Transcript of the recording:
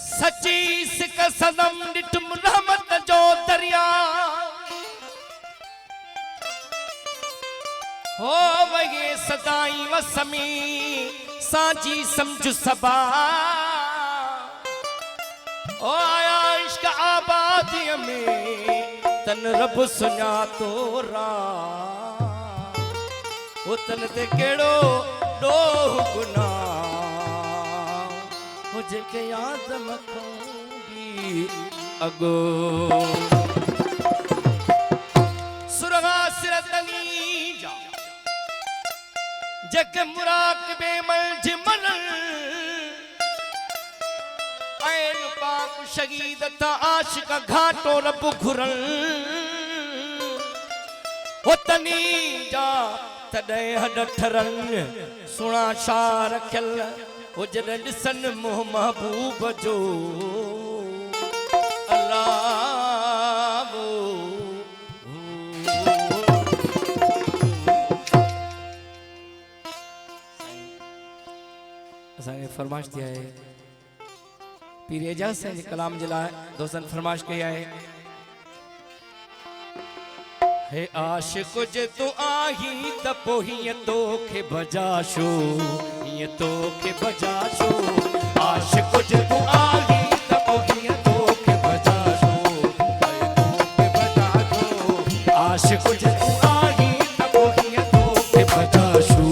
सची सिक सदम डिठुम रहमत जो दरिया हो वगे सदाई वसमी सांची समझ सबा ओ आया इश्क आबादी में तन रब सुना तोरा ओ तन ते केड़ो डोह गुनाह मुझे के याद मखूंगी अगो सुरगा सिरतनी जा जग मुराकबे मल जिमल ऐन पाक शहीद ता आशिक घाटो रब घुरल हो तनी जा तडे हड ठरन सुना शार रखल हो जद ॾिसन मोह महबूब जो अल्लाह वो असांखे फरमाइश थी आहे पीर एजाज साईं जे कलाम जे लाइ दोस्तनि फरमाइश कई आहे हे आशिक़ जे तूं आहीं त पोइ हीअं तोखे भॼाशो हीअं तोखे भॼाशो आशिक़ जे तूं आहीं त पोइ हीअं तोखे भॼाशो तोखे भॼाशो आशिक़ जे तूं आहीं त पोइ हीअं तोखे भॼाशो